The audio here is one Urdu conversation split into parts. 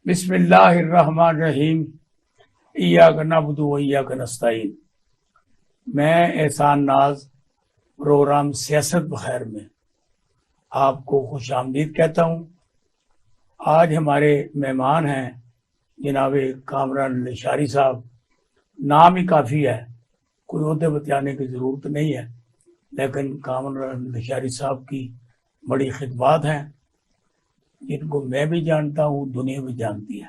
بسم اللہ الرحمن الرحیم ایاک نعبد و ایاک نستعین۔ میں احسان ناز پروگرام سیاست بخیر میں آپ کو خوش آمدید کہتا ہوں۔ آج ہمارے مہمان ہیں جناب کامران لشاری صاحب۔ نام ہی کافی ہے، کوئی عہدے بتانے کی ضرورت نہیں ہے، لیکن کامران لشاری صاحب کی بڑی خدمات ہیں جن کو میں بھی جانتا ہوں، دنیا بھی جانتی ہے۔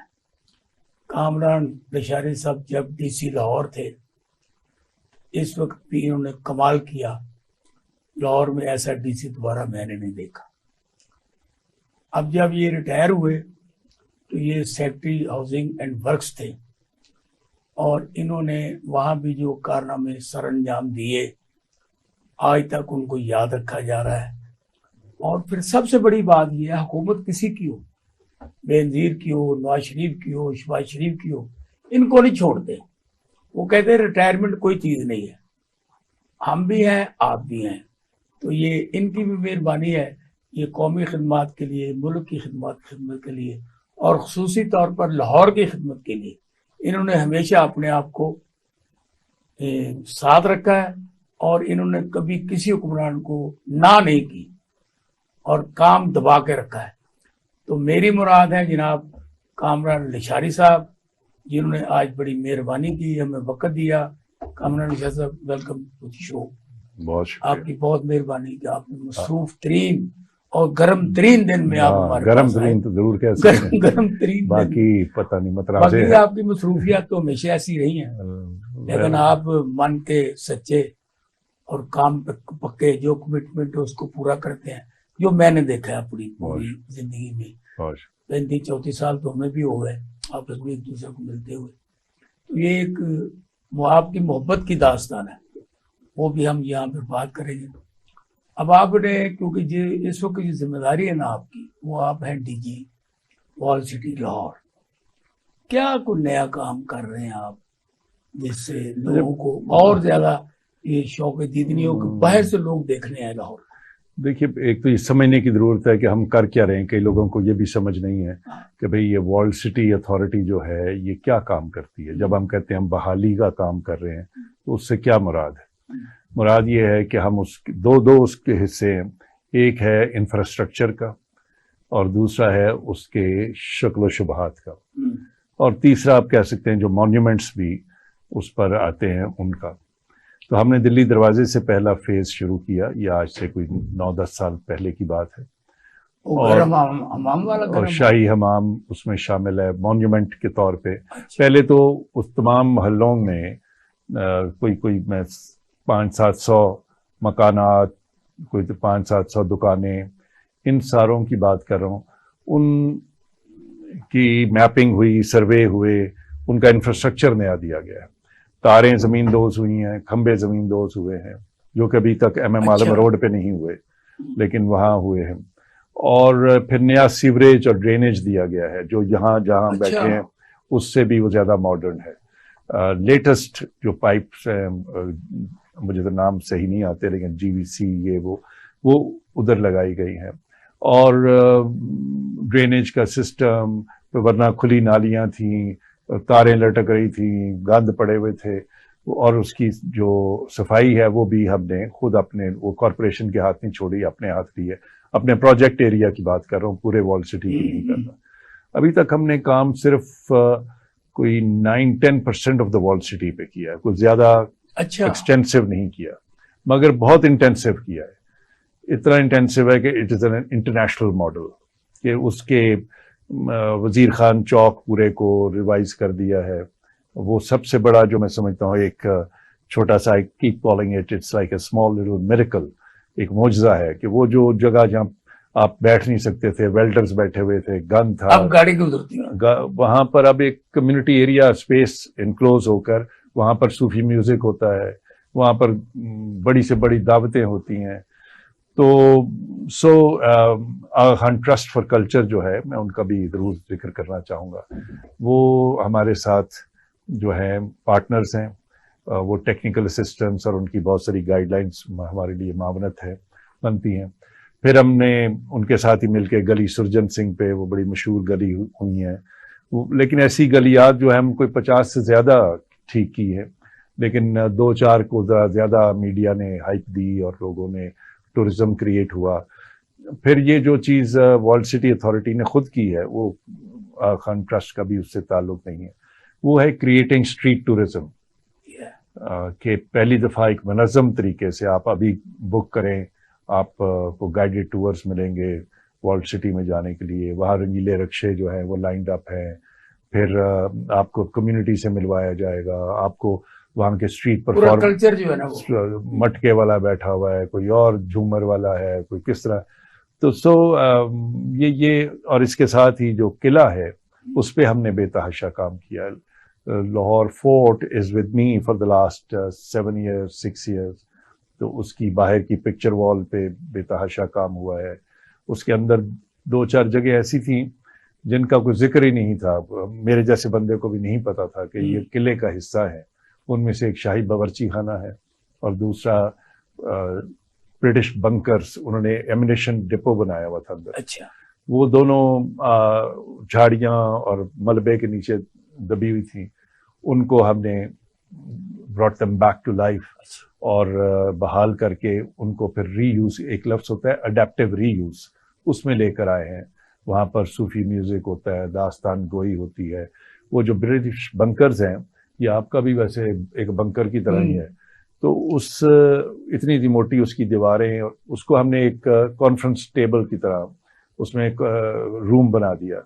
کامران لشاری صاحب جب ڈی سی لاہور تھے، اس وقت بھی انہوں نے کمال کیا۔ لاہور میں ایسا ڈی سی دوبارہ میں نے نہیں دیکھا۔ اب جب یہ ریٹائر ہوئے تو یہ سیکرٹری ہاؤسنگ اینڈ ورکس تھے، اور انہوں نے وہاں بھی جو کارنامے سر انجام دیے، آج تک ان کو یاد رکھا جا رہا ہے۔ اور پھر سب سے بڑی بات یہ ہے، حکومت کسی کی ہو، بے نظیر کی ہو، نواز شریف کی ہو، شہباز شریف کی ہو، ان کو نہیں چھوڑتے۔ وہ کہتے ہیں ریٹائرمنٹ کوئی چیز نہیں ہے، ہم بھی ہیں آپ بھی ہیں۔ تو یہ ان کی بھی مہربانی ہے، یہ قومی خدمات کے لیے، ملک کی خدمت کے لیے، اور خصوصی طور پر لاہور کی خدمت کے لیے انہوں نے ہمیشہ اپنے آپ کو ساتھ رکھا ہے، اور انہوں نے کبھی کسی حکمران کو نہ نہیں کی اور کام دبا کے رکھا ہے۔ تو میری مراد ہے جناب کامران لشاری صاحب، جنہوں نے آج بڑی مہربانی کی، ہمیں وقت دیا۔ کامران لشاری صاحب، ویلکم ٹو دی شو۔ بہت شکریہ۔ آپ کی بہت مہربانی کہ آپ نے مصروف ترین اور گرم ترین دن میں آپ ہمارے گرم پاس آئے۔ ترین تو ضرور کہہ سکتے ہیں، گرم ترین باقی پتہ نہیں متراضے باقی ہیں۔ آپ کی مصروفیات تو ہمیشہ ایسی رہی ہیں، لیکن آپ من کے سچے اور کام پکے، جو کمٹمنٹ ہے اس کو پورا کرتے ہیں، جو میں نے دیکھا ہے اپنی پوری زندگی میں۔ 35-34 سال تو ہمیں بھی ہو گئے آپس میں ایک دوسرے کو ملتے ہوئے۔ تو یہ ایک آپ کی محبت کی داستان ہے، وہ بھی ہم یہاں پہ بات کریں گے۔ اب آپ نے، کیونکہ اس وقت کی ذمہ داری ہے نا آپ کی، وہ آپ ہیں ڈی جی وال سٹی لاہور۔ کیا کوئی نیا کام کر رہے ہیں آپ جس سے لوگوں کو اور زیادہ یہ شوق دیدنی ہو کہ باہر سے لوگ دیکھنے آئے لاہور؟ دیکھیے، ایک تو یہ سمجھنے کی ضرورت ہے کہ ہم کر کیا رہے ہیں۔ کئی لوگوں کو یہ بھی سمجھ نہیں ہے کہ بھئی یہ وال سٹی اتھارٹی جو ہے یہ کیا کام کرتی ہے۔ جب ہم کہتے ہیں ہم بحالی کا کام کر رہے ہیں تو اس سے کیا مراد ہے؟ مراد یہ ہے کہ ہم دو اس کے حصے ہیں، ایک ہے انفراسٹرکچر کا اور دوسرا ہے اس کے شکل و شبہات کا، اور تیسرا آپ کہہ سکتے ہیں جو مانیومنٹس بھی اس پر آتے ہیں ان کا۔ تو ہم نے دلی دروازے سے پہلا فیز شروع کیا، یہ آج سے کوئی 9-10 سال پہلے کی بات ہے، اور شاہی حمام اس میں شامل ہے مانیومنٹ کے طور پہ۔ پہلے تو اس تمام محلوں میں کوئی میں 500-700 مکانات، کوئی 500-700 دکانیں، ان ساروں کی بات کر رہا ہوں، ان کی میپنگ ہوئی، سروے ہوئے، ان کا انفراسٹرکچر نیا دیا گیا ہے۔ تاریں زمین دوز ہوئی ہیں، کھمبے زمین دوز ہوئے ہیں، جو کبھی تک ایم عالم روڈ پہ نہیں ہوئے لیکن وہاں ہوئے ہیں۔ اور پھر نیا سیوریج اور ڈرینیج دیا گیا ہے، جو جہاں بیٹھے ہیں اس سے بھی وہ زیادہ ماڈرن ہے۔ لیٹسٹ جو پائپس ہیں، مجھے تو نام صحیح نہیں آتے لیکن جی وی سی یہ وہ ادھر لگائی گئی ہیں، اور ڈرینیج کا سسٹم، ورنہ کھلی نالیاں تھیں، تاریں لٹک رہی تھیں، گند پڑے ہوئے تھے، اور اس کی جو صفائی ہے وہ بھی ہم نے خود اپنے، وہ کارپوریشن کے ہاتھ نہیں چھوڑی، اپنے ہاتھ لی ہے۔ اپنے پروجیکٹ ایریا کی بات کر رہا ہوں، پورے وال سٹی کی نہیں کر رہا۔ ابھی تک ہم نے کام صرف کوئی 9-10% آف دا وال سٹی پہ کیا ہے، کوئی زیادہ ایکسٹینسو نہیں کیا، مگر بہت انٹینسو کیا ہے۔ اتنا انٹینسو ہے کہ it is an international model, کہ اس کے وزیر خان چوک پورے کو ریوائز کر دیا ہے۔ وہ سب سے بڑا جو میں سمجھتا ہوں، ایک چھوٹا سا، keep calling it, it's like a small little miracle, ایک معجزہ ہے کہ وہ جو جگہ جہاں آپ بیٹھ نہیں سکتے تھے، ویلڈرز بیٹھے ہوئے تھے، گند تھا، اب گاڑی گزرتی ہے وہاں پر اب ایک کمیونٹی ایریا اسپیس انکلوز ہو کر وہاں پر صوفی میوزک ہوتا ہے، وہاں پر بڑی سے بڑی دعوتیں ہوتی ہیں۔ تو خان ٹرسٹ فار کلچر جو ہے، میں ان کا بھی ضرور ذکر کرنا چاہوں گا۔ وہ ہمارے ساتھ جو ہیں پارٹنرز ہیں، وہ ٹیکنیکل اسسٹنٹس اور ان کی بہت ساری گائیڈ لائنس ہمارے لیے معاونت ہے، بنتی ہیں۔ پھر ہم نے ان کے ساتھ ہی مل کے گلی سرجن سنگھ پہ، وہ بڑی مشہور گلی ہوئی ہیں، لیکن ایسی گلیات جو ہم کوئی 50 سے زیادہ ٹھیک کی ہے، لیکن 2-4 کو ذرا زیادہ میڈیا نے ہائپ دی اور لوگوں نے ٹورزم کریٹ ہوا. پھر یہ جو چیز ورلڈ سٹی اتھارٹی نے خود کی ہے، وہ خان ٹرسٹ کا بھی اس سے تعلق نہیں ہے، وہ ہے کریٹنگ اسٹریٹ ٹورزم. کہ پہلی دفعہ ایک منظم طریقے سے آپ ابھی بک کریں، آپ کو گائیڈڈ ٹورز ملیں گے ورلڈ سٹی میں جانے کے لیے. وہاں رنگیلے رکشے جو ہیں وہ لائنڈ اپ ہیں. پھر آپ کو کمیونٹی سے ملوایا جائے گا، آپ کو وہاں کے اسٹریٹ پر کلچر جو ہے نا، مٹکے والا بیٹھا ہوا ہے، کوئی اور جھومر والا ہے، کوئی کس طرح. تو یہ اور اس کے ساتھ ہی جو قلعہ ہے اس پہ ہم نے بے تحاشا کام کیا. Lahore fort is with me for the last 7 years 6 years. تو اس کی باہر کی پکچر وال پہ بے تحاشا کام ہوا ہے. اس کے اندر 2-4 جگہ ایسی تھیں جن کا کوئی ذکر ہی نہیں تھا، میرے جیسے بندے کو بھی نہیں پتا تھا کہ یہ قلعے کا حصہ ہے. ان میں سے ایک شاہی باورچی خانہ ہے اور دوسرا برٹش بنکرز، انہوں نے ایمونیشن ڈپو بنایا ہوا تھا اندر. اچھا. وہ دونوں جھاڑیاں اور ملبے کے نیچے دبی ہوئی تھیں. ان کو ہم نے brought them back to life اور بحال کر کے ان کو پھر ری یوز، ایک لفظ ہوتا ہے اڈیپٹیو ری یوز، اس میں لے کر آئے ہیں. وہاں پر صوفی میوزک ہوتا ہے، داستان گوئی ہوتی ہے. وہ جو برٹش بنکرز ہیں، یہ آپ کا بھی ویسے ایک بنکر کی طرح ہی ہے. تو اس اتنی سی موٹی اس کی دیواریں، اس کو ہم نے ایک کانفرنس ٹیبل کی طرح اس میں ایک روم بنا دیا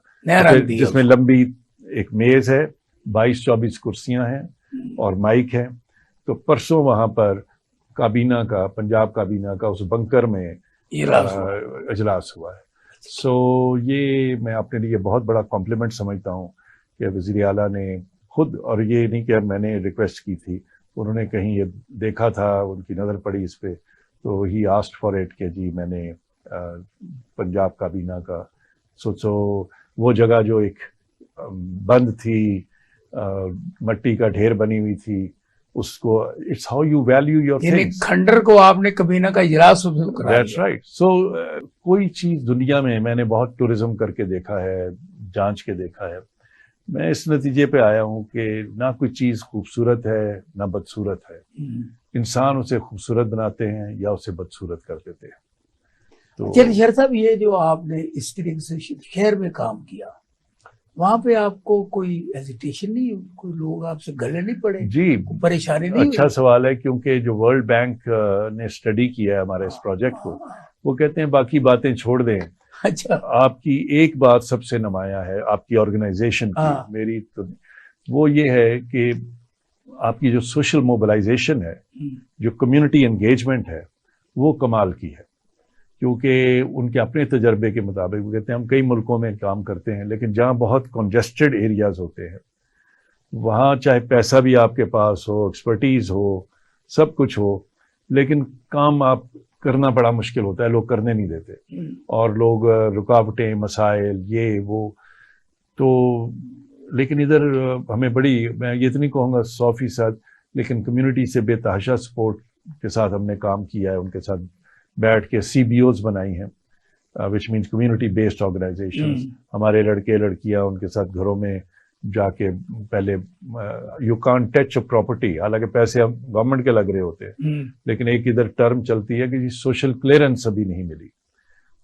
جس میں لمبی ایک میز ہے، 22-24 کرسیاں ہیں اور مائک ہے. تو پرسوں وہاں پر کابینہ کا، پنجاب کابینہ کا اس بنکر میں اجلاس ہوا ہے. سو یہ میں اپنے لیے بہت بڑا کمپلیمنٹ سمجھتا ہوں کہ وزیر اعلیٰ نے خود، اور یہ نہیں کہ میں نے ریکویسٹ کی تھی، انہوں نے کہیں یہ دیکھا تھا، ان کی نظر پڑی اس پہ، تو ہی آسکڈ فار اٹ کہ جی میں نے پنجاب کابینہ کا سو وہ جگہ جو ایک بند تھی، مٹی کا ڈھیر بنی ہوئی تھی، اس کو it's how you value your things. کھنڈر کو آپ نے کبینہ کا اجلاس کرایا. That's right. سو کوئی چیز دنیا میں نے بہت ٹورزم کر کے دیکھا ہے، جانچ کے دیکھا ہے. میں اس نتیجے پہ آیا ہوں کہ نہ کوئی چیز خوبصورت ہے نہ بدصورت ہے. انسان اسے خوبصورت بناتے ہیں یا اسے بدصورت کر دیتے ہیں. تو چلیے شیر صاحب، یہ جو آپ نے اس طریقے سے شہر میں کام کیا، وہاں پہ آپ کو کوئی ہیزیٹیشن نہیں، کوئی لوگ آپ سے گلے نہیں پڑے؟ جی، پریشانی نہیں؟ اچھا سوال ہے، کیونکہ جو ورلڈ بینک نے اسٹڈی کیا ہے ہمارے اس پروجیکٹ کو، وہ کہتے ہیں باقی باتیں چھوڑ دیں. اچھا. آپ کی ایک بات سب سے نمایاں ہے آپ کی آرگنائزیشن کی، میری تو وہ یہ ہے کہ آپ کی جو سوشل موبلائزیشن ہے، جو کمیونٹی انگیجمنٹ ہے، وہ کمال کی ہے. کیونکہ ان کے اپنے تجربے کے مطابق وہ کہتے ہیں ہم کئی ملکوں میں کام کرتے ہیں، لیکن جہاں بہت کنجسٹڈ ایریاز ہوتے ہیں، وہاں چاہے پیسہ بھی آپ کے پاس ہو، ایکسپرٹیز ہو، سب کچھ ہو، لیکن کام آپ کرنا بڑا مشکل ہوتا ہے، لوگ کرنے نہیں دیتے، اور لوگ رکاوٹیں، مسائل، یہ وہ. تو لیکن ادھر ہمیں بڑی، میں یہ تو نہیں کہوں گا 100%، لیکن کمیونٹی سے بے تحاشا سپورٹ کے ساتھ ہم نے کام کیا ہے. ان کے ساتھ بیٹھ کے CBOs بنائی ہیں، which means community based organisations. ہمارے لڑکے لڑکیاں ان کے ساتھ گھروں میں جا کے پہلے یو کانٹ ٹچ پراپرٹی، حالانکہ پیسے گورنمنٹ کے لگ رہے ہوتے ہیں، لیکن ایک ادھر ٹرم چلتی ہے کہ سوشل کلیئرنس ابھی نہیں ملی.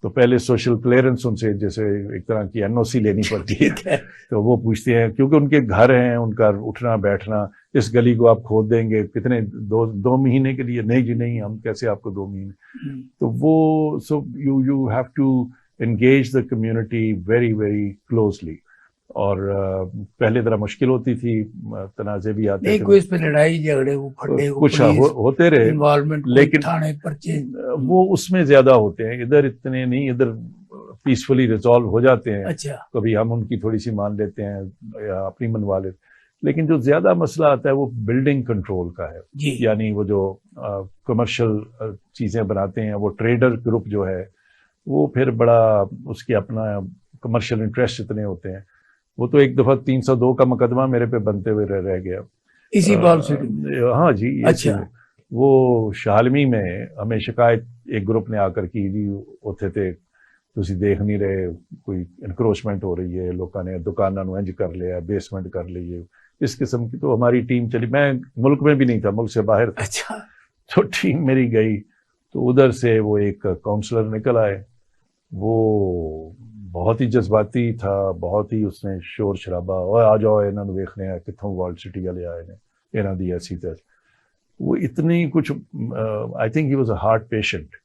تو پہلے سوشل کلیئرنس ان سے جیسے ایک طرح کی NOC لینی پڑتی ہے. تو وہ پوچھتے ہیں، کیونکہ ان کے گھر ہیں، ان کا اٹھنا بیٹھنا، اس گلی کو آپ کھود دیں گے کتنے 2 مہینے کے لیے؟ نہیں جی نہیں، ہم کیسے آپ کو 2 مہینے. تو وہ so you have to engage the community very very closely. اور پہلے ذرا مشکل ہوتی تھی، تنازع بھی آتے تھے، کوئی اس پہ لڑائی جھگڑے کچھ ہوتے رہے، لیکن وہ اس میں زیادہ ہوتے ہیں. ادھر اتنے نہیں، ادھر پیسفلی ریزالو ہو جاتے ہیں. کبھی ہم ان کی تھوڑی سی مان لیتے ہیں یا اپنی منوا لیتے. لیکن جو زیادہ مسئلہ آتا ہے وہ بلڈنگ کنٹرول کا ہے. یعنی وہ جو کمرشل چیزیں بناتے ہیں، وہ ٹریڈر گروپ جو ہے، وہ پھر بڑا اس کے اپنا کمرشل انٹرسٹ اتنے ہوتے ہیں. وہ تو ایک دفعہ 302 کا مقدمہ میرے پہ بنتے ہوئے رہ گیا اسی بات سے. ہاں جی. وہ شالمی میں ہمیں شکایت ایک گروپ نے آ کر کی، جی ہوتے تھے ਤੁਸੀਂ ਦੇਖ ਨਹੀਂ ਰਹੇ ਕੋਈ انکروچمنٹ ہو رہی ہے, لوگوں نے دکانوں ਨੂੰ ਇੰਜ ਕਰ ਲਿਆ, بیسمنٹ کر لی ہے, اس قسم کی. تو ہماری ٹیم چلی, میں ملک میں بھی نہیں تھا, ملک سے باہر تھا. اچھا. تو ٹیم میری گئی تو ادھر سے وہ ایک کاؤنسلر نکل آئے, وہ بہت ہی جذباتی تھا, بہت ہی اس نے شور شرابہ, اور آ جاؤ انہوں نے ویکھنے ہیں کتوں ورلڈ سٹی والے آئے نے, انہوں دی ایسی طرح. وہ اتنی کچھ, I think he was a heart patient,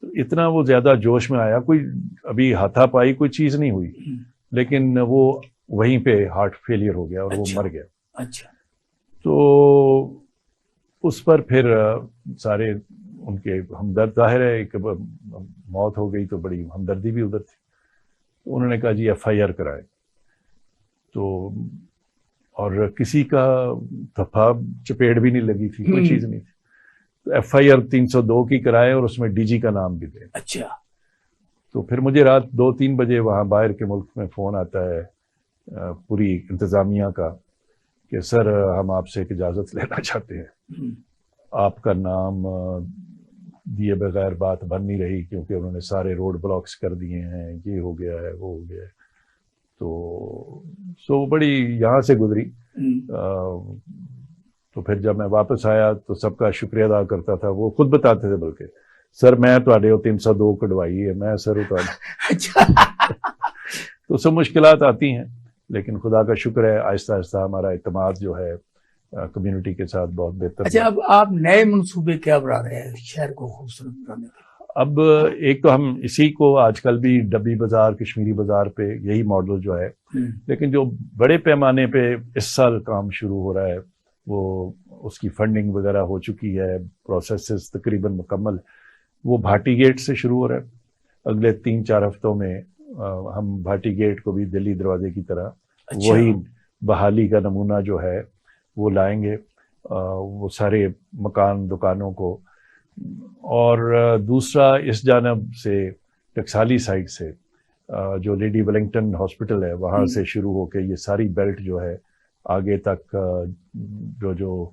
اتنا وہ زیادہ جوش میں آیا, کوئی ابھی ہاتھا پائی کوئی چیز نہیں ہوئی, لیکن وہ وہیں پہ ہارٹ فیلئر ہو گیا اور وہ مر گیا. اچھا. تو اس پر پھر سارے ان کے ہمدرد, ظاہر ہے کہ موت ہو گئی تو بڑی ہمدردی بھی ادھر تھی. انہوں نے کہا جی FIR کرائے. تو اور کسی کا دفعہ چپیڑ بھی نہیں لگی تھی, کوئی چیز نہیں تھی. تو FIR 302 کی کرائے اور اس میں DG کا نام بھی دے. اچھا. تو پھر مجھے رات 2-3 بجے وہاں باہر کے ملک میں فون آتا ہے پوری انتظامیہ کا کہ سر ہم آپ سے ایک اجازت لینا چاہتے ہیں, آپ کا نام دیے بغیر بات بن نہیں رہی کیونکہ انہوں نے سارے روڈ بلاکس کر دیے ہیں, یہ ہو گیا ہے وہ ہو گیا ہے. تو بڑی یہاں سے گزری. تو پھر جب میں واپس آیا تو سب کا شکریہ ادا کرتا تھا, وہ خود بتاتے تھے بلکہ سر میں تواڈے 302 کਢوائی ہے, میں سر تو سب مشکلات آتی ہیں, لیکن خدا کا شکر ہے آہستہ آہستہ ہمارا اعتماد جو ہے کمیونٹی کے ساتھ بہت بہتر. اچھا, اب آپ نئے منصوبے کیا بنا رہے ہیں شہر کو خوبصورت بنانے کے؟ اب ایک تو ہم اسی کو آج کل بھی ڈبی بازار, کشمیری بازار پہ یہی ماڈل جو ہے, لیکن جو بڑے پیمانے پہ اس سال کام شروع ہو رہا ہے وہ اس کی فنڈنگ وغیرہ ہو چکی ہے, پروسیسز تقریباً مکمل. وہ بھاٹی گیٹ سے شروع ہو رہا ہے. اگلے 3-4 ہفتوں میں ہم بھاٹی گیٹ کو بھی دلی دروازے کی طرح وہی بحالی کا نمونہ جو ہے وہ لائیں گے, وہ سارے مکان دکانوں کو. اور دوسرا اس جانب سے ٹکسالی سائڈ سے جو لیڈی ویلنگٹن ہاسپٹل ہے وہاں سے شروع ہو کے یہ ساری بیلٹ جو ہے آگے تک جو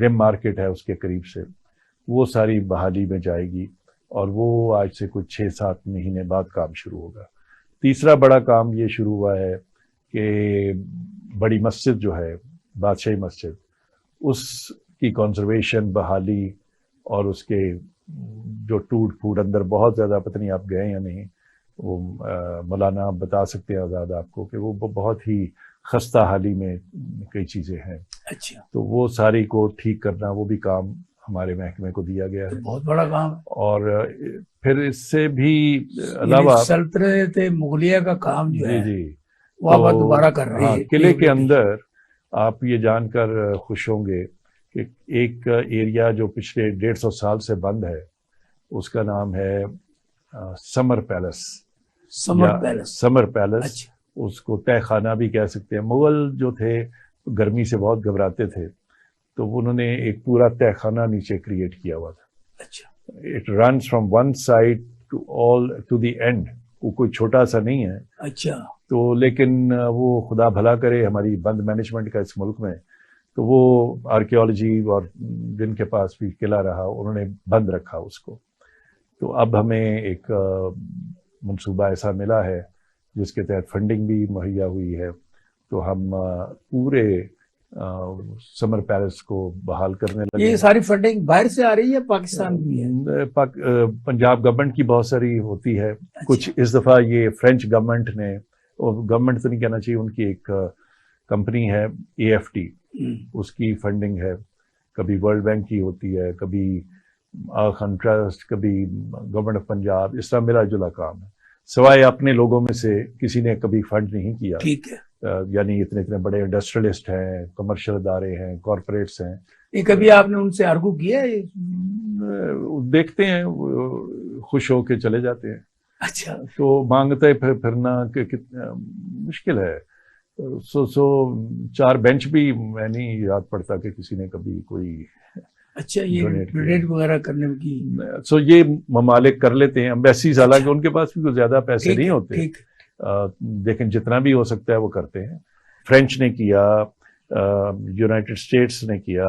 رم مارکیٹ ہے اس کے قریب سے وہ ساری بحالی میں جائے گی, اور وہ آج سے کچھ 6-7 مہینے بعد کام شروع ہوگا. تیسرا بڑا کام یہ شروع ہوا ہے کہ بڑی مسجد جو ہے بادشاہی مسجد, اس کی کنزرویشن, بحالی, اور اس کے جو ٹوٹ پھوٹ اندر بہت زیادہ, پتہ نہیں آپ گئے یا نہیں, وہ مولانا بتا سکتے ہیں آزاد آپ کو کہ وہ بہت ہی خستہ حالی میں کئی چیزیں ہیں. اچھا. تو وہ ساری کو ٹھیک کرنا وہ بھی کام ہمارے محکمے کو دیا گیا ہے, بہت بڑا کام. اور پھر اس سے بھی علاوہ سلطنت مغلیہ کا کام جو ہے جی وہ آپ دوبارہ کر رہے ہیں. قلعے کے اندر آپ یہ جان کر خوش ہوں گے کہ ایک ایریا جو پچھلے 150 سال سے بند ہے, اس کا نام ہے سمر پیلس. سمر پیلس. اچھا. اس کو تہ خانہ بھی کہہ سکتے ہیں. مغل جو تھے گرمی سے بہت گھبراتے تھے تو انہوں نے ایک پورا تہ خانہ نیچے کریٹ کیا ہوا تھا. اچھا. It runs from one side to the end, وہ کوئی چھوٹا سا نہیں ہے. اچھا. تو لیکن وہ خدا بھلا کرے ہماری بند مینجمنٹ کا اس ملک میں, تو وہ آرکیالوجی اور جن کے پاس بھی قلعہ رہا انہوں نے بند رکھا اس کو. تو اب ہمیں ایک منصوبہ ایسا ملا ہے جس کے تحت فنڈنگ بھی مہیا ہوئی ہے, تو ہم پورے سمر پیلس کو بحال کرنے لگے. یہ ساری فنڈنگ باہر سے آ رہی ہے پاکستان بھی ہے؟ پنجاب گورنمنٹ کی بہت ساری ہوتی ہے. کچھ اس دفعہ یہ فرینچ گورنمنٹ نے, اور گورنمنٹ تو نہیں کہنا چاہیے, ان کی ایک کمپنی ہے AFT, اس کی فنڈنگ ہے. کبھی ورلڈ بینک کی ہوتی ہے, کبھی آخان ٹرسٹ, کبھی گورنمنٹ آف پنجاب, اس طرح ملا جلا کام ہے. سوائے اپنے لوگوں میں سے کسی نے کبھی فنڈ نہیں کیا. ٹھیک ہے. یعنی اتنے بڑے انڈسٹریلسٹ ہیں, کمرشل ادارے ہیں, کارپوریٹس ہیں. یہ کبھی آپ نے ان سے آرگو کیا ہے؟ دیکھتے ہیں, خوش ہو کے چلے جاتے ہیں. اچھا. تو مانگتے پھرنا کہ مشکل ہے. سو 4 بینچ بھی میں نہیں یاد پڑتا کہ کسی نے کبھی کوئی. اچھا. یہ ڈونیٹ وغیرہ کرنے کی یہ ممالک کر لیتے ہیں, ایمبیسیز, حالانکہ ان کے پاس بھی کوئی زیادہ پیسے نہیں ہوتے, لیکن جتنا بھی ہو سکتا ہے وہ کرتے ہیں. فرینچ نے کیا, یونائٹڈ اسٹیٹس نے کیا,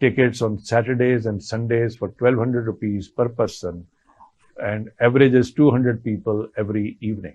tickets on Saturdays and Sundays for 1200 rupees per person, and average is 200 people every evening.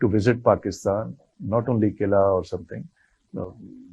to visit Pakistan, not only Kila or something. No,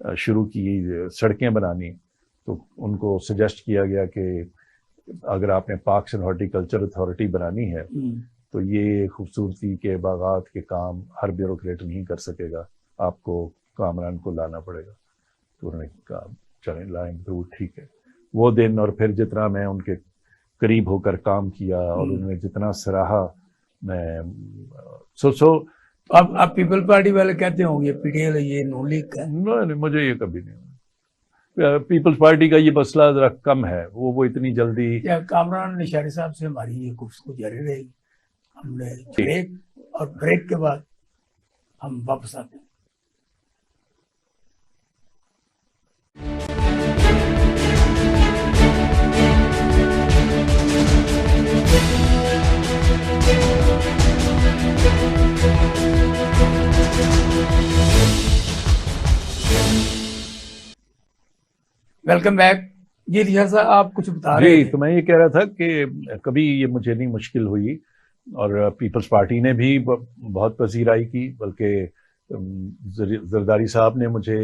شروع کی سڑکیں بنانی، تو ان کو سجیسٹ کیا گیا کہ اگر آپ نے پارکس اینڈ ہارٹیکلچر اتھارٹی بنانی ہے تو یہ خوبصورتی کے باغات کے کام ہر بیوروکریٹ نہیں کر سکے گا، آپ کو کامران کو لانا پڑے گا. تو انہوں نے کہا چلیں لائیں تو ٹھیک ہے. وہ دن اور پھر جتنا میں ان کے قریب ہو کر کام کیا اور انہوں نے جتنا سراہا، میں سو آپ پیپل پارٹی والے کہتے ہوں گے پی ٹی ایل یہ نون لیگ کا ہے. نہیں، مجھے یہ کبھی نہیں، پیپلز پارٹی کا یہ مسئلہ ذرا کم ہے، وہ اتنی جلدی. کامران نشاری صاحب سے ہماری یہ گفتگو جاری رہے گی. ہم نے بریک، اور بریک کے بعد ہم واپس آتے ہیں. Welcome back. جی رشاد صاحب آپ کچھ بتا رہے جی، تو میں یہ کہہ رہا تھا کہ کبھی یہ مجھے نہیں مشکل ہوئی، اور پیپلز پارٹی نے بھی بہت پذیرائی کی، بلکہ زرداری صاحب نے مجھے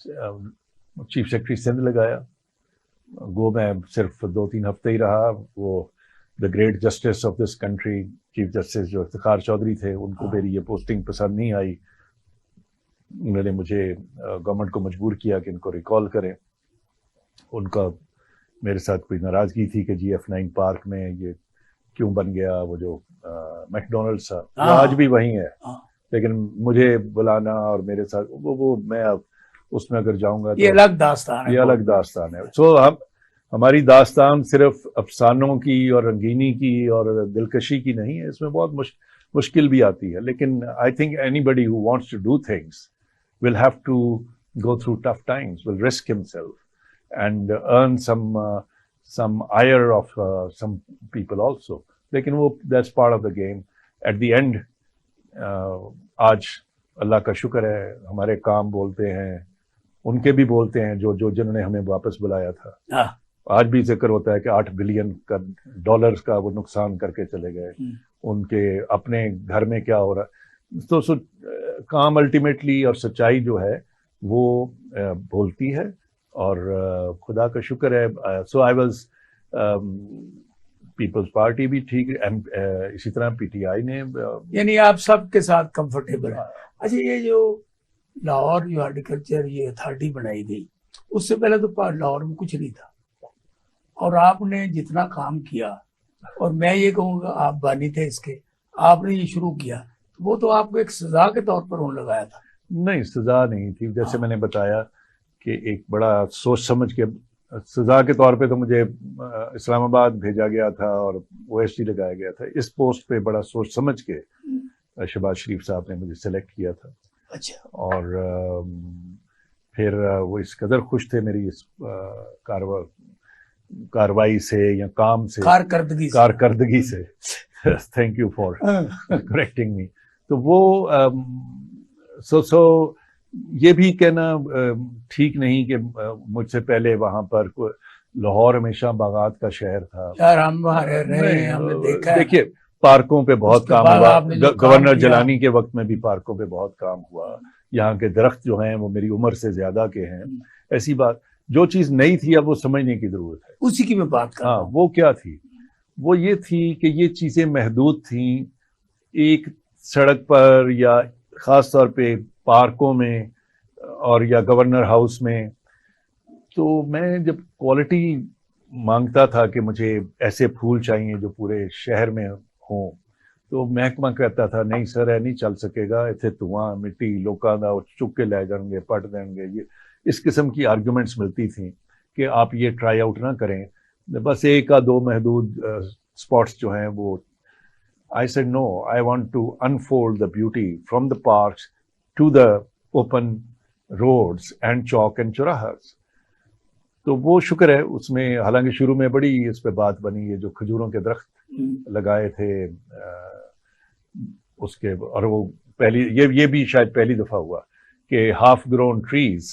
چیف سیکرٹری سندھ لگایا. گو میں صرف 2-3 ہفتے ہی رہا. وہ the great justice of this country, chief justice جو افتخار چودھری تھے، ان کو میری یہ پوسٹنگ پسند نہیں آئی. انہوں نے مجھے گورنمنٹ کو مجبور کیا کہ ان کو ریکال کریں. ان کا میرے ساتھ کوئی ناراضگی تھی کہ جی F9 پارک میں یہ کیوں بن گیا، وہ جو میک ڈونلڈس تھا وہ آج بھی وہیں ہے، لیکن مجھے بلانا اور میرے ساتھ وہ میں اب اس میں اگر جاؤں گا تو یہ الگ داستان ہے. یہ الگ داستان ہے. سو ہماری داستان صرف افسانوں کی اور رنگینی کی اور دلکشی کی نہیں ہے، اس میں بہت مشکل بھی آتی ہے. لیکن I think anybody who wants to do things will have to go through tough times, will risk himself and earn some ire of some people also. لیکن وہ that's part of the game. At the end آج اللہ کا شکر ہے ہمارے کام بولتے ہیں، ان کے بھی بولتے ہیں جنہوں نے ہمیں واپس بلایا تھا. آج بھی ذکر ہوتا ہے کہ $8 بلین کا وہ نقصان کر کے چلے گئے. ان کے اپنے گھر میں کیا ہو رہا ہے. تو کام الٹیمیٹلی اور سچائی جو ہے وہ بولتی ہے، اور خدا کا شکر ہے. سو آئی واز پیپلز پارٹی بھی ٹھیک، اسی طرح پی ٹی آئی نے، یعنی آپ سب کے ساتھ کمفرٹیبل ہیں. اچھا، یہ جو لاہور جو ہارٹیکلچر یہ اتھارٹی بنائی گئی، اس سے پہلے تو لاہور میں کچھ نہیں تھا، اور آپ نے جتنا کام کیا، اور میں یہ کہوں گا آپ بانی تھے اس کے، آپ نے یہ شروع کیا، وہ تو آپ کو ایک سزا کے طور پر انہوں نے لگایا تھا. نہیں، سزا نہیں تھی. جیسے میں نے بتایا کہ ایک بڑا سوچ سمجھ کے، سزا کے طور پہ تو مجھے اسلام آباد بھیجا گیا تھا اور OSD لگایا گیا تھا. اس پوسٹ پہ بڑا سوچ سمجھ کے شہباز شریف صاحب نے مجھے سلیکٹ کیا تھا. اچھا. اور پھر وہ اس قدر خوش تھے میری اس کاروائی سے یا کام سے، کارکردگی سے. تھینک یو فار کریکٹنگ می. تو وہ سو یہ بھی کہنا ٹھیک نہیں کہ مجھ سے پہلے وہاں پر لاہور ہمیشہ باغات کا شہر تھا. یار ہم وہاں رہ رہے ہیں، ہم نے دیکھا ہے. دیکھیے پارکوں پہ بہت کام ہوا، گورنر جیلانی کے وقت میں بھی پارکوں پہ بہت کام ہوا. یہاں کے درخت جو ہیں وہ میری عمر سے زیادہ کے ہیں. ایسی بات جو چیز نئی تھی اب وہ سمجھنے کی ضرورت ہے. اسی کی میں بات کر رہا ہوں. وہ کیا تھی؟ وہ یہ تھی کہ یہ چیزیں محدود تھیں ایک سڑک پر یا خاص طور پہ پارکوں میں اور یا گورنر ہاؤس میں. تو میں جب کوالٹی مانگتا تھا کہ مجھے ایسے پھول چاہیے جو پورے شہر میں ہوں، تو محکمہ کہتا تھا نہیں سر یہ نہیں چل سکے گا، اتنے دھواں مٹی لوکاں دا چک کے لے جائیں گے، پٹ دیں گے. یہ اس قسم کی آرگیومنٹس ملتی تھیں کہ آپ یہ ٹرائی آؤٹ نہ کریں، بس 1-2 محدود اسپاٹس جو ہیں وہ. I said no, I want to unfold the beauty from the parks to the open roads and chalk and chauراہas. تو وہ شکر ہے اس میں، حالانکہ شروع میں بڑی اس پہ بات بنی ہے جو کھجوروں کے درخت لگائے تھے اس کے، اور وہ پہلی یہ بھی شاید پہلی دفعہ ہوا کہ half grown trees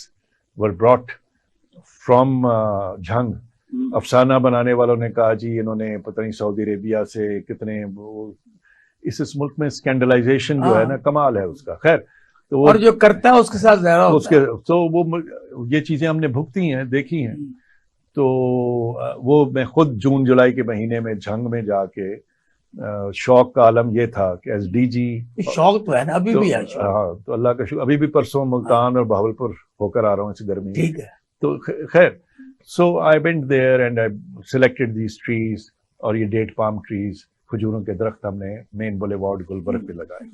were brought from Jhang. افسانہ بنانے والوں نے کہا جی انہوں نے پتہ نہیں سعودی عربیہ سے کتنے، اس ملک میں اسکینڈلائزیشن جو ہے نا کمال ہے اس کا. خیر تو اور جو کرتا ہے اس کے ساتھ زیادہ اس ہوتا کے ہے. تو وہ یہ چیزیں ہم نے بھگتی ہیں، دیکھی ہیں. تو وہ میں خود جون جولائی کے مہینے میں جنگ میں جا کے شوق کا عالم یہ تھا کہ ایس ڈی جی شوق تو ہے نا ابھی بھی ہے شوق. ہاں تو اللہ کا شکر ابھی بھی پرسوں ملتان اور بہاولپور ہو کر آ رہا ہوں اس گرمی میں. ٹھیک ہے. تو خیر so I went there and I selected these trees, اور یہ ڈیٹ پام ٹریز، کھجوروں کے درخت ہم نے مین بولے وارڈ گلبرگ پہ لگائے.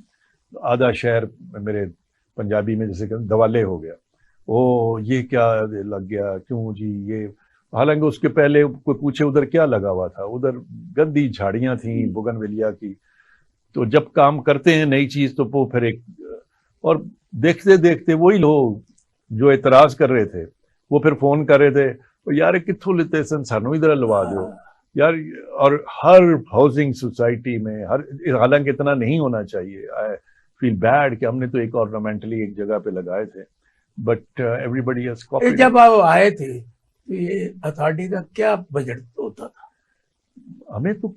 آدھا شہر میرے پنجابی میں جیسے کہ دوالے ہو گیا، او یہ کیا لگ گیا، کیوں جی یہ. حالانکہ اس کے پہلے کوئی پوچھے ادھر کیا لگا ہوا تھا، ادھر گندی جھاڑیاں تھیں بوگن ویلیا کی. تو جب کام کرتے ہیں نئی چیز تو وہ پھر ایک، اور دیکھتے دیکھتے وہی لوگ جو اعتراض کر رہے تھے وہ پھر فون کر رہے تھے یار کتوں لیتے سن سانو ادھر لوا دو یار. اور ہر ہاؤسنگ سوسائٹی میں حالانکہ اتنا نہیں ہونا چاہیے. آئی فیل بیڈ کہ ہم نے تو ایک آرنامنٹلی ایک جگہ پہ لگائے تھے، but everybody has copied. جب آپ آئے تھے تو یہ اتھارٹی کا کیا بجٹ ہوتا تھا؟ ہمیں تو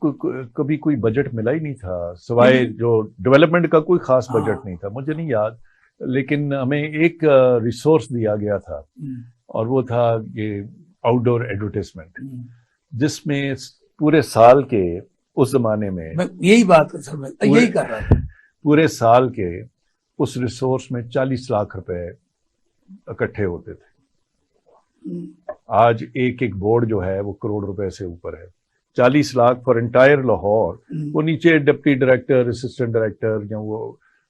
کبھی کوئی بجٹ ملا ہی نہیں تھا سوائے جو ڈیولپمنٹ کا کوئی خاص بجٹ نہیں تھا، مجھے نہیں یاد. لیکن ہمیں ایک ریسورس دیا گیا تھا اور وہ تھا یہ آؤٹ ڈور ایڈورٹائزمنٹ، جس میں پورے سال کے اس زمانے میں یہی بات یہی کر رہا تھا، پورے سال کے اس ریسورس میں 40 لاکھ روپے اکٹھے ہوتے تھے. آج ایک ایک بورڈ جو ہے وہ کروڑ روپے سے اوپر ہے. 40 لاکھ فار انٹائر لاہور. وہ نیچے ڈپٹی ڈائریکٹر، اسسٹنٹ ڈائریکٹر یا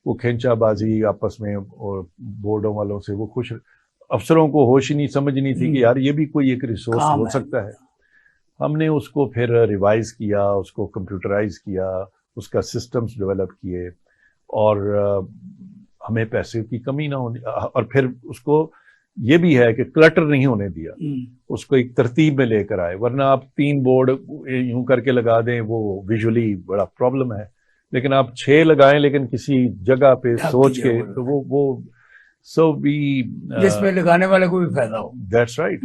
وہ کھینچا بازی آپس میں اور بورڈوں والوں سے، وہ خوش افسروں کو ہوش ہی نہیں سمجھ نہیں تھی کہ یار یہ بھی کوئی ایک ریسورس ہو سکتا ہے. ہم نے اس کو پھر ریوائز کیا، اس کو کمپیوٹرائز کیا، اس کا سسٹمز ڈیولپ کیے، اور ہمیں پیسے کی کمی نہ ہونی. اور پھر اس کو یہ بھی ہے کہ کلٹر نہیں ہونے دیا، اس کو ایک ترتیب میں لے کر آئے. ورنہ آپ 3 بورڈ یوں کر کے لگا دیں وہ ویژولی بڑا پرابلم ہے. لیکن آپ 6 لگائیں لیکن کسی جگہ پہ سوچ کے، تو وہ سو بھی جس میں لگانے والے کو بھی فائدہ ہو. That's right.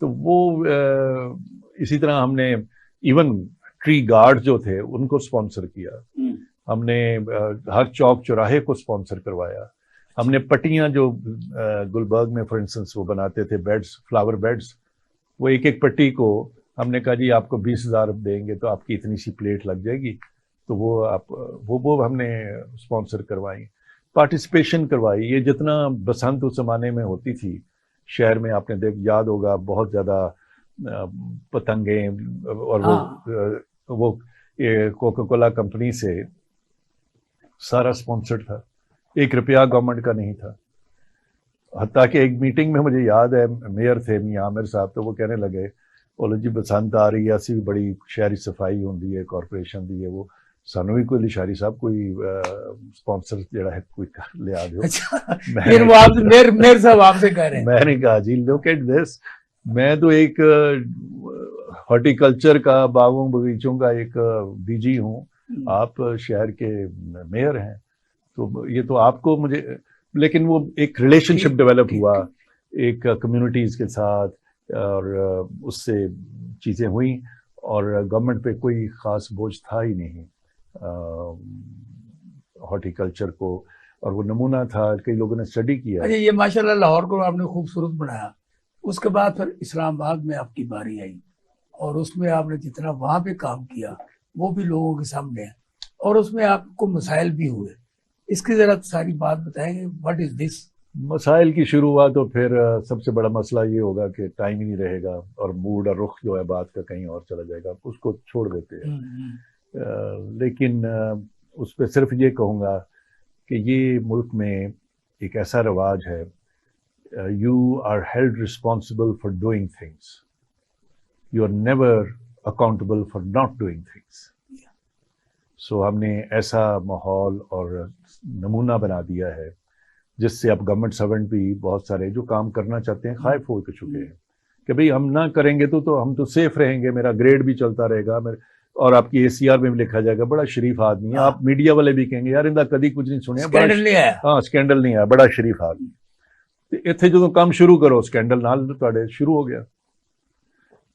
تو وہ اسی طرح ہم نے ایون ٹری گارڈ جو تھے ان کو اسپانسر کیا. ہم نے ہر چوک چوراہے کو اسپانسر کروایا. ہم نے پٹیاں جو گلبرگ میں فار انسٹنس وہ بناتے تھے بیڈز، فلاور بیڈز، وہ ایک ایک پٹی کو ہم نے کہا جی آپ کو 20,000 دیں گے تو آپ کی اتنی سی پلیٹ لگ جائے گی. تو وہ ہم نے اسپانسر کروائی، پارٹیسپیشن کروائی. یہ جتنا بسنت اس زمانے میں ہوتی تھی شہر میں، آپ نے یاد ہوگا بہت زیادہ پتنگیں، اور وہ کوکا کولا کمپنی سے سارا اسپانسرڈ تھا، 1 روپیہ گورنمنٹ کا نہیں تھا. حتیٰ کہ ایک میٹنگ میں مجھے یاد ہے میئر تھے میاں عامر صاحب، تو وہ کہنے لگے بولو جی بسنت آ رہی ہے، اسی بھی بڑی شہری صفائی ہوندی ہے کارپوریشن دی ہے، وہ سانو بھی کوئی لشاری صاحب کوئی اسپانسر جڑا ہے کوئی لیا دو. میئر صاحب آپ سے کہہ رہے ہیں. میں نے کہا جی لک ایٹ دس، میں تو ایک ہارٹیکلچر کا، باغوں بغیچوں کا ایک ڈی جی ہوں، آپ شہر کے میئر ہیں، تو یہ تو آپ کو مجھے. لیکن وہ ایک ریلیشن شپ ڈیولپ ہوا ایک کمیونٹیز کے ساتھ، اور اس سے چیزیں ہوئیں، اور گورنمنٹ پہ کوئی خاص بوجھ تھا ہی نہیں ہارٹیکلچر کو. اور وہ نمونہ تھا، کئی لوگوں نے اسٹڈی کیا. اچھا، یہ ماشاءاللہ لاہور کو آپ نے خوبصورت بنایا. اس کے بعد پھر اسلام آباد میں آپ کی باری آئی، اور اس میں آپ نے جتنا وہاں پہ کام کیا وہ بھی لوگوں کے سامنے ہے، اور اس میں آپ کو مسائل بھی ہوئے. اس کی ذرا ساری بات بتائیں گے، واٹ از دس؟ مسائل کی شروع ہوا تو پھر سب سے بڑا مسئلہ یہ ہوگا کہ ٹائم ہی نہیں رہے گا، اور موڈ اور رخ جو ہے بات کا کہیں اور چلا جائے گا، اس کو چھوڑ دیتے ہیں. لیکن اس پہ صرف یہ کہوں گا کہ یہ ملک میں ایک ایسا رواج ہے، you are held responsible for doing things, you are never accountable for not doing things. So ہم نے ایسا ماحول اور نمونہ بنا دیا ہے جس سے اب گورنمنٹ سرونٹ بھی بہت سارے جو کام کرنا چاہتے ہیں خائف ہو چکے ہیں کہ بھئی ہم نہ کریں گے تو ہم تو سیف رہیں گے، میرا گریڈ بھی چلتا رہے گا، اور آپ کی ACR میں بھی لکھا جائے گا بڑا شریف آدمی ہے. آپ میڈیا والے بھی کہیں گے یار اندہ کدی کچھ نہیں سنیا، ہاں اسکینڈل نہیں ہے، بڑا شریف آدمی. اتنے جو کام شروع کرو اسکینڈل نال تواڈے شروع ہو گیا.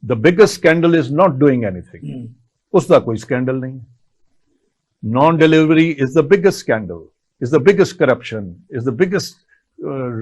The biggest scandal is not doing anything, اس کا کوئی اسکینڈل نہیں. Non delivery is the biggest scandal. is the biggest corruption, is the biggest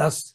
10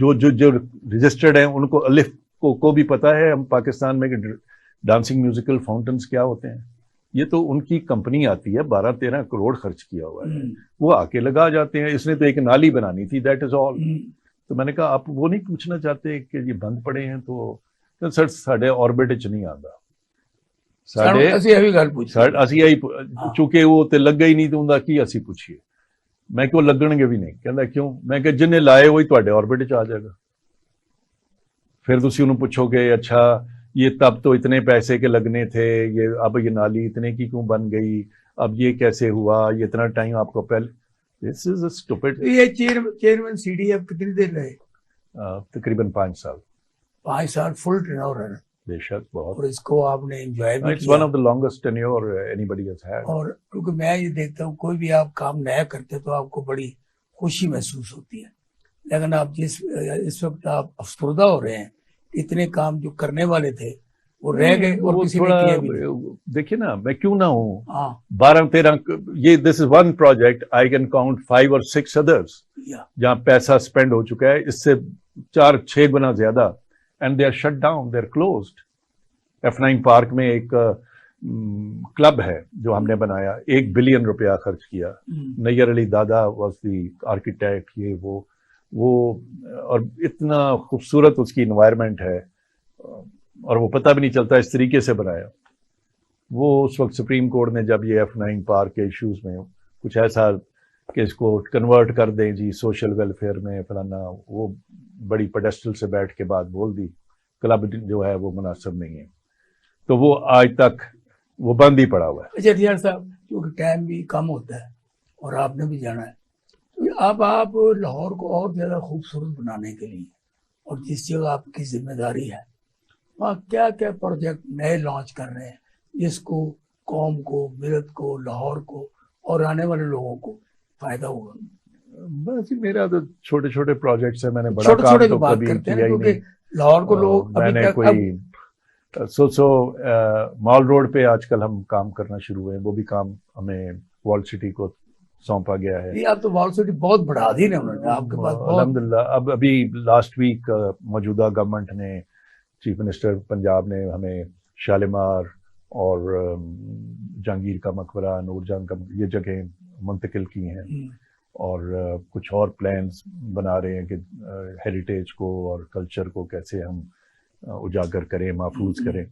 جو رجسٹرڈ ہیں ان کو الف کو بھی پتا ہے ہم پاکستان میں کہ ڈانسنگ میوزیکل فاؤنٹنس کیا ہوتے ہیں. یہ تو ان کی کمپنی آتی ہے, 12-13 کروڑ خرچ کیا ہوا ہے, وہ آ کے لگا جاتے ہیں. اس نے تو ایک نالی بنانی تھی, دیٹ از آل. تو میں نے کہا آپ وہ نہیں پوچھنا چاہتے کہ یہ بند پڑے ہیں تو سر ساڈے آربٹ وچ نہیں آندا, چونکہ وہ تے لگا ہی نہیں تو اندا کی اسی پوچھیے. میں کہ وہ لگن گے بھی نہیں. کہندا کیوں؟ میں کہ جن نے لائے وہی تواڈے آربٹ وچ آ جائے گا. پھر تسی انہوں پوچھو گے اچھا یہ تب تو اتنے پیسے کے لگنے تھے, یہ اب یہ نالی اتنے کی کیوں بن گئی, اب یہ کیسے ہوا, یہ اتنا ٹائم آپ کو پہلے. دس از اے اسٹوپڈ. یہ چیئرمین سی ڈی ایف کتنی دیر رہے؟ تقریباً 5 سال. 5 سال فل ٹرن ہے. بے شک بہت. اور اس کو آپ نے انجوائے بھی it's one of the longest tenure anybody has had. اور کیونکہ میں یہ دیکھتا ہوں کوئی بھی آپ کام نیا کرتے تو آپ کو بڑی خوشی محسوس ہوتی ہے, لیکن آپ اس وقت آپ افسردہ ہو رہے ہیں, اتنے کام جو کرنے والے تھے وہ رہ گئے اور کسی نے کیا بھی نہیں. دیکھیے نا میں کیوں نہ ہوں, 12-13 یہ this is one project, I can count 5 or 6 others جہاں پیسہ اسپینڈ ہو چکا ہے اس سے 4-6 گنا زیادہ, and they are shut down, they are closed. F9 park میں ایک کلب ہے جو ہم نے بنایا, $1 بلین خرچ کیا. نیر علی دادا واز دی آرکیٹیکٹ, یہ وہ اور اتنا خوبصورت اس کی انوائرمنٹ ہے اور وہ پتہ بھی نہیں چلتا اس طریقے سے بنایا. وہ اس وقت سپریم کورٹ نے جب یہ F9 پارک کے ایشوز میں کچھ ایسا کہ اس کو کنورٹ کر دیں جی سوشل ویلفیئر میں فلانا, وہ بڑی پیڈسٹل سے بیٹھ کے بات بول دی, کلب جو ہے وہ مناسب نہیں ہے, تو وہ آج تک وہ بند ہی پڑا ہوا ہے. اچھا ڈیار صاحب, کیونکہ ٹائم بھی کم ہوتا ہے اور آپ نے بھی جانا ہے, اب آپ لاہور کو اور زیادہ خوبصورت بنانے کے لیے اور جس جگہ آپ کی ذمہ داری ہے وہاں کیا کیا پروجیکٹ نئے لانچ کر رہے ہیں جس کو قوم کو, ملت کو, لاہور کو اور آنے والے لوگوں کو فائدہ ہوگا؟ بس میرا تو چھوٹے چھوٹے پروجیکٹس ہیں, میں نے بڑا کام تو کبھی کیا ہی نہیں. لاہور کو لوگ میں نے کوئی مال روڈ پہ آج کل ہم کام کرنا شروع ہوئے ہیں, وہ بھی کام ہمیں وال سٹی کو سونپا گیا ہے. آپ تو وال سٹی بہت بڑھا دی نا انہوں نے آپ کے پاس. الحمدللہ. اب ابھی لاسٹ ویک موجودہ گورنمنٹ نے, چیف منسٹر پنجاب نے ہمیں شالیمار اور جہانگیر کا مقبرہ, نور جہاں کا, یہ جگہیں منتقل کی ہیں اور کچھ اور پلانز بنا رہے ہیں کہ ہیریٹیج کو اور کلچر کو کیسے ہم اجاگر کریں, محفوظ کریں.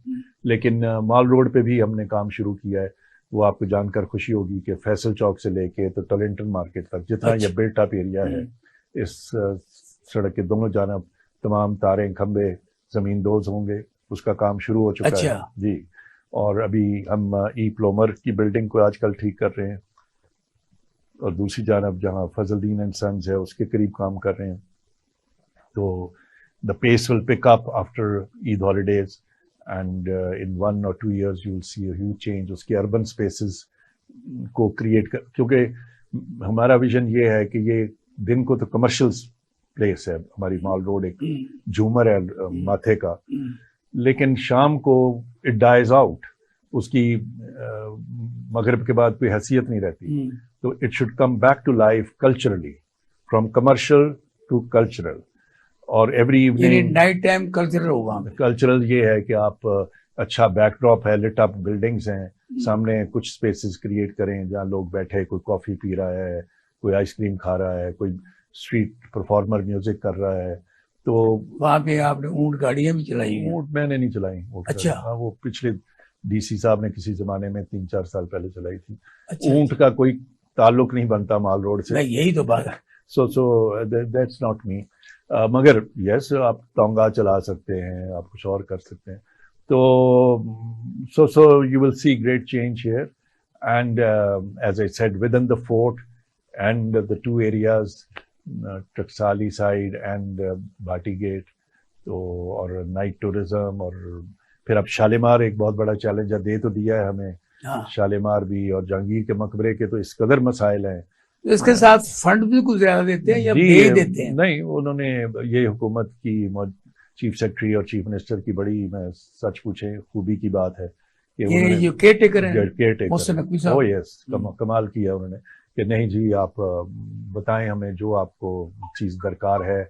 لیکن مال روڈ پہ بھی ہم نے کام شروع کیا ہے. وہ آپ کو جان کر خوشی ہوگی کہ فیصل چوک سے لے کے تو ٹولنٹن مارکیٹ تک جتنا یہ بلٹ اپ ایریا ہے, اس سڑک کے دونوں جانب تمام تاریں کھمبے زمین دوز ہوں گے. اس کا کام شروع ہو چکا ہے جی. اور ابھی ہم ای پلومر کی بلڈنگ کو آج کل ٹھیک کر رہے ہیں, اور دوسری جانب جہاں فضل الدین اینڈ سنز ہے اس کے قریب کام کر رہے ہیں. تو the pace will pick up after Eid holidays, and in 1 or 2 years you will see a huge change. اس کے urban spaces کو کریٹ کیونکہ ہمارا ویژن یہ ہے کہ یہ دن کو تو کمرشل پلیس ہے ہماری مال روڈ, ایک جھومر ہے ماتھے کا, لیکن شام کو اٹ ڈائز آؤٹ, اس کی مغرب کے بعد کوئی حیثیت نہیں رہتی. تو it should come back to life culturally, from commercial to cultural. اور every evening night time cultural ہوگا. کلچرل یہ ہے کہ آپ اچھا بیک ڈراپ ہے, لٹ اپ بلڈنگز ہیں, سامنے کچھ اسپیسز کریٹ کریں جہاں لوگ بیٹھے, کوئی کافی پی رہا ہے, کوئی آئس کریم کھا رہا ہے, کوئی اسٹریٹ پرفارمر میوزک کر رہا ہے. تو وہاں پہ آپ نے اونٹ گاڑیاں بھی چلائی ہیں؟ اونٹ میں نے نہیں چلائی. اچھا. وہ پچھلے ڈی سی صاحب نے کسی زمانے میں 3-4 سال پہلے چلائی تھی. اونٹ کا کوئی تعلق نہیں بنتا مال روڈ سے. یہی تو بات ہے. So that's not me. مگر یس آپ ٹونگا چلا سکتے ہیں, آپ کچھ اور کر سکتے ہیں. تو so you will see great change here. And as I said with in the fort and the 2 areas, Taksali side and Bhati gate, تو اور نائٹ ٹورزم, اور پھر اب شالیمار ایک بہت بڑا چیلنج دے تو دیا ہے ہمیں. شالیمار بھی اور جہانگیر کے مقبرے کے تو اس قدر مسائل ہیں. اس کے ساتھ فنڈ بھی کچھ زیادہ دیتے ہیں یا دے دیتے ہیں؟ نہیں, انہوں نے یہ حکومت کی چیف سیکرٹری اور چیف منسٹر کی بڑی, میں سچ پوچھیں خوبی کی بات ہے کہ یہ جو کیئر ٹیکر ہیں, کمال کیا انہوں نے کہ نہیں جی آپ بتائیں ہمیں جو آپ کو چیز درکار ہے,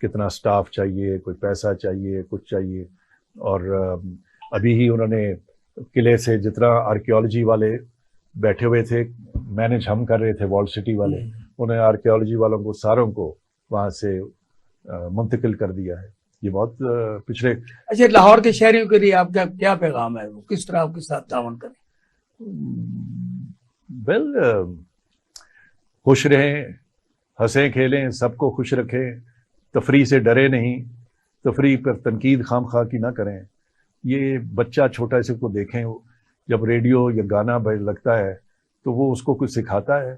کتنا سٹاف چاہیے, کوئی پیسہ چاہیے, کچھ چاہیے. اور ابھی ہی انہوں نے قلعے سے جتنا آرکیولوجی والے بیٹھے ہوئے تھے, مینج ہم کر رہے تھے وال سٹی والے, انہوں نے آرکیولوجی والوں کو ساروں کو وہاں سے منتقل کر دیا ہے. یہ بہت پچھلے. اچھا, لاہور کے شہریوں کے لیے آپ کا کیا پیغام ہے, وہ کس طرح آپ کے ساتھ تعاون کریں؟ ویل, خوش رہیں, ہنسیں کھیلیں, سب کو خوش رکھیں, تفریح سے ڈرے نہیں, تفریح پر تنقید خام خواہ کی نہ کریں. یہ بچہ چھوٹا سے کو دیکھیں, جب ریڈیو یا گانا لگتا ہے تو وہ اس کو کچھ سکھاتا ہے,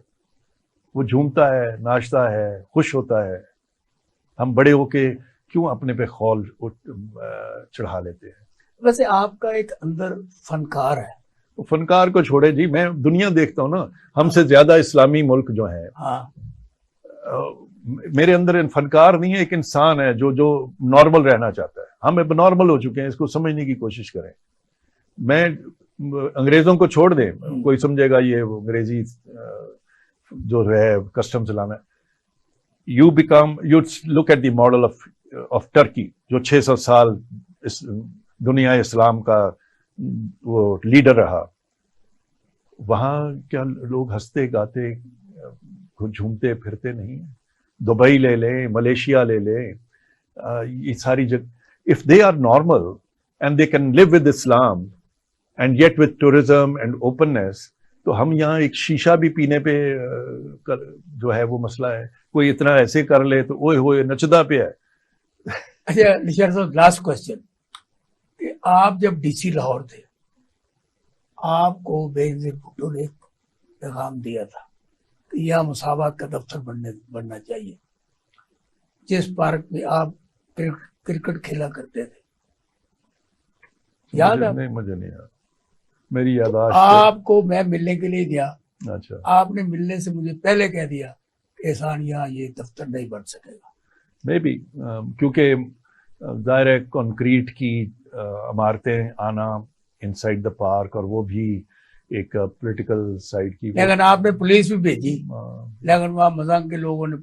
وہ جھومتا ہے, ناچتا ہے, خوش ہوتا ہے. ہم بڑے ہو کے کیوں اپنے پہ خول چڑھا لیتے ہیں؟ ویسے آپ کا ایک اندر فنکار ہے. فنکار کو چھوڑے جی, میں دنیا دیکھتا ہوں نا, ہم سے زیادہ اسلامی ملک جو ہیں, میرے اندر فنکار نہیں ہے, ایک انسان ہے جو نارمل رہنا چاہتا ہے. ہم اب نارمل ہو چکے ہیں, اس کو سمجھنے کی کوشش کریں. میں انگریزوں کو چھوڑ دیں, کوئی سمجھے گا یہ انگریزی جو ہے کسٹم چلانا. You look at the model of Turkey, جو 600 سال دنیا اسلام کا وہ لیڈر رہا. وہاں کیا لوگ ہنستے گاتے جھومتے پھرتے نہیں ہیں؟ دبئی لے لیں, ملیشیا لے لیں, یہ ساری جگہ, if they are normal and they can live with Islam and yet with tourism and openness, تو ہم یہاں ایک شیشہ بھی پینے پہ جو ہے وہ مسئلہ ہے. کوئی اتنا ایسے کر لے تو اوئے ہوئے نچدا پہ ہے. اچھا نشار صاحب, لاسٹ کوشچن, کہ آپ جب ڈی سی لاہور تھے, آپ کو بے نظیر بھٹو نے ایک پیغام دیا تھا کہ یہ مساوات کا دفتر بننا چاہیے, جس پارک میں آپ کرکٹ کھیلا کرتے تھے, یاد ہے؟ نہیں, مجھے نہیں یاد, میری یادداشت. آپ کو میں ملنے کے لیے گیا, اچھا, آپ نے ملنے سے مجھے پہلے کہہ دیا کہ احسان یہاں یہ دفتر نہیں بن سکے گا. میں بھی کیونکہ ظاہر ہے کنکریٹ کی عمارتیں آنا انسائڈ دا پارک, اور وہ بھی ایک پولیٹیکل سائڈ کی. لیکن آپ نے پولیس بھی بھیجی, لیکن وہاں مزاق کے لوگوں نے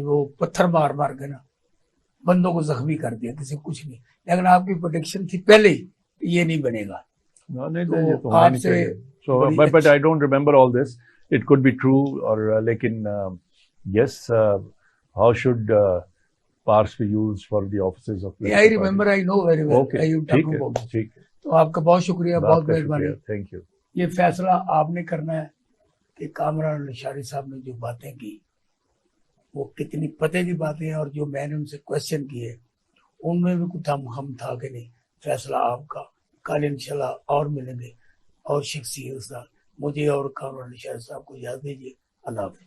وہ پتھر مار مار کے نا بندوں کو زخمی کر دیا, کسی کچھ نہیں. لیکن آپ کی پروٹیکشن تھی پہلے ہی, یہ نہیں بنے گا. آپ سے but I don't remember all this. It could be true, اور لیکن yes, how should parks be used for the offices of. I remember, I know very well. Okay, ٹھیک ہے. تو آپ کا بہت شکریہ, بہت مہربانی. Thank you. یہ فیصلہ آپ نے کرنا ہے کہ کامران نشاری صاحب نے جو باتیں کی وہ کتنی پتے کی باتیں ہیں, اور جو میں نے ان سے کوشچن کیے ان میں بھی کچھ ہم تھا کہ نہیں. فیصلہ آپ کا. کل انشاءاللہ اور ملیں گے اور شخصیت کے ساتھ. مجھے اور کامران نشاری صاحب کو یاد دیجیے. اللہ حافظ.